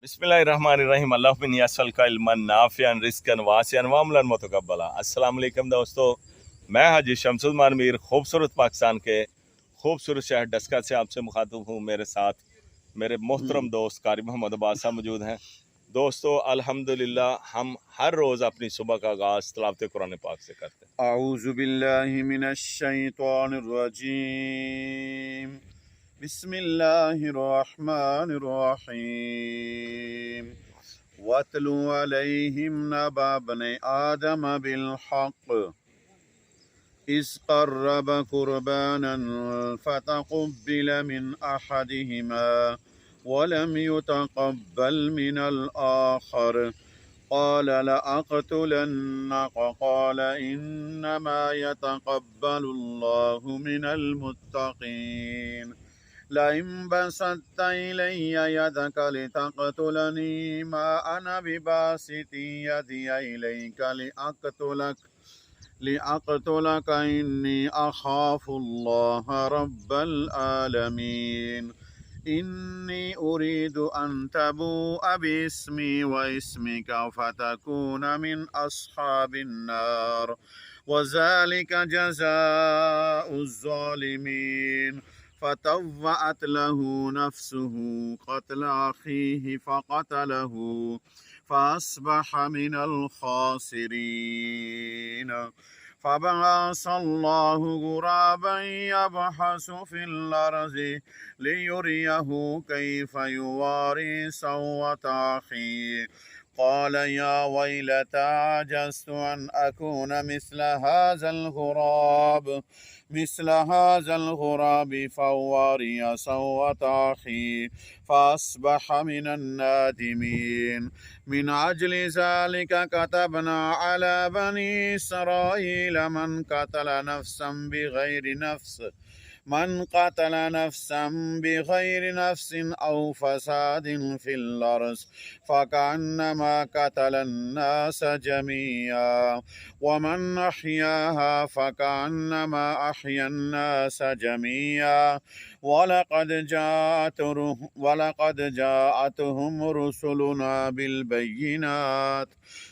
बिस्मिल्लाहिर्रहमानिर्रहीम अल्लाहुम्मा इन्नी अस्अलुका इल्मन नाफ़िअन रिज़्क़न वासिअन व अमलन मुतक़ब्बला। अस्सलाम वालेकुम दोस्तों, मैं हाजी शमसुद्दीन मीर खूबसूरत पाकिस्तान के खूबसूरत शहर डस्का से आपसे मुखातिब हूँ। मेरे साथ मेरे मोहतरम दोस्त कारी मोहम्मद अब्बास साहब मौजूद हैं। दोस्तों अल्हम्दुलिल्लाह हम हर रोज़ अपनी सुबह का आगाज़ तिलावत कुरान पाक से करते हैं। अऊज़ु बिल्लाहि मिनश शैतानिर रजीम बिस्मिल्लाहिर रहमानिर रहीम वत्लु अलैहिम नबा बनि आदम बिल हक़ इज़ क़र्रब क़ुरबानन फ़तक़ुब्बिल मिन अहदिहिमा वलम युतक़ब्बल मिनल आख़र قال لأقتلنك قال إنما يتقبل الله من المتقين لئن بسطت إلي يدك لتقتلني ما أنا بباسط يدي إليك لأقتلك إني أخاف الله رب العالمين إني أريد أن تبوء باسمي واسمك فتكون من أصحاب النار وذلك جزاء الظالمين فطوعت له نفسه قتل أخيه فقتله فأصبح من الخاسرين فبعث الله غرابا يبحث في الأرض ليريه كيف يواري سوءة أخيه قال يا ويلتى عجزت أن أكون مثل هذا الغراب فأواري سوءة أخي فأصبح من النادمين من أجل ذلك كتبنا على بني إسرائيل من قتل نفسا بغير نفس أو فساد في الأرض فكأنما قتل الناس جميعا ومن أحياها فكأنما أحيا الناس جميعا ولقد جاءتهم رسلنا بالبينات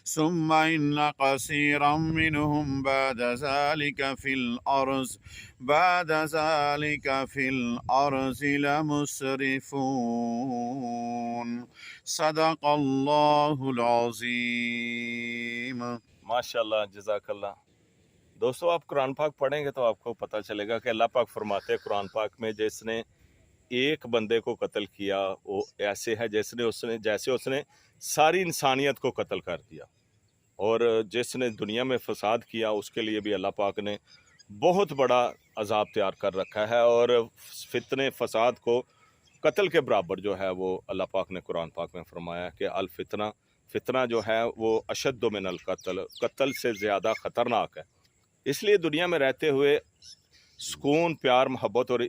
ثم إن كثيرا منهم بعد ذلك في الأرض لمسرفون صدق الله العظيم. माशाल्लाह जज़ाकल्लाह। दोस्तों आप कुरान पाक पढ़ेंगे तो आपको पता चलेगा कि अल्लाह पाक फरमाते हैं कुरान पाक में, जिसने एक बंदे को कत्ल किया वो ऐसे है जैसे उसने सारी इंसानियत को कत्ल कर दिया, और जिसने दुनिया में फसाद किया उसके लिए भी अल्लाह पाक ने बहुत बड़ा अजाब तैयार कर रखा है। और फितने फसाद को कत्ल के बराबर जो है वो अल्लाह पाक ने कुरान पाक में फरमाया कि अल फितना जो है वो अशद्दु मिनल कत्ल से ज़्यादा ख़तरनाक है। इसलिए दुनिया में रहते हुए सुकून, प्यार, मोहब्बत और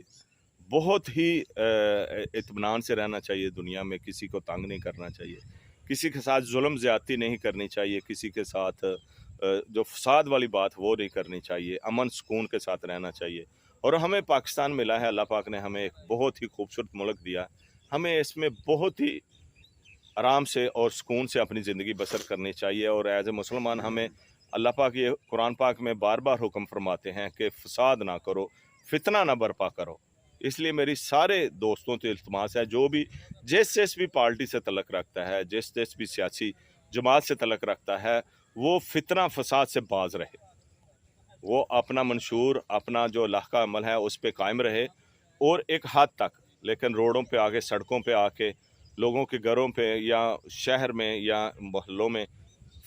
बहुत ही इत्मीनान से रहना चाहिए। दुनिया में किसी को तंग नहीं करना चाहिए, किसी के साथ जुल्म ज़्यादती नहीं करनी चाहिए, किसी के साथ जो फसाद वाली बात वो नहीं करनी चाहिए, अमन सुकून के साथ रहना चाहिए। और हमें पाकिस्तान मिला है, अल्लाह पाक ने हमें एक बहुत ही खूबसूरत मुल्क दिया, हमें इसमें बहुत ही आराम से और सुकून से अपनी ज़िंदगी बसर करनी चाहिए। और एज ए मुसलमान हमें अल्लाह पाक ये कुरान पाक में बार बार हुक्म फरमाते हैं कि फसाद ना करो, फितना ना बर्पा करो। इसलिए मेरी सारे दोस्तों से इल्तमास है, जो भी जिस भी पार्टी से तल्लुक़ रखता है, जिस भी सियासी जमात से तल्लुक़ रखता है, वो फितना फसाद से बाज रहे, वो अपना मंशूर, अपना जो अल्लाह का अमल है उस पर कायम रहे, और एक हद तक, लेकिन रोडों पे आके, सड़कों पे आके, लोगों के घरों पे या शहर में या मोहल्लों में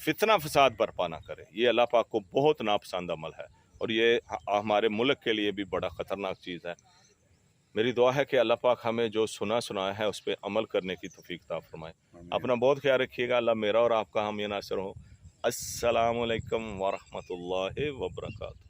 फितना फसाद बर्पा ना करे। ये अल्लाह पाक को बहुत नापसंद अमल है, और ये हमारे मुल्क के लिए भी बड़ा ख़तरनाक चीज़ है। मेरी दुआ है कि अल्लाह पाक हमें जो सुनाया है उस पर अमल करने की तौफीक अता फरमाए। अपना बहुत ख्याल रखिएगा। अल्लाह मेरा और आपका हम ये नासर हो। अस्सलामु अलैकुम व रहमतुल्लाहि व बरकातुहू।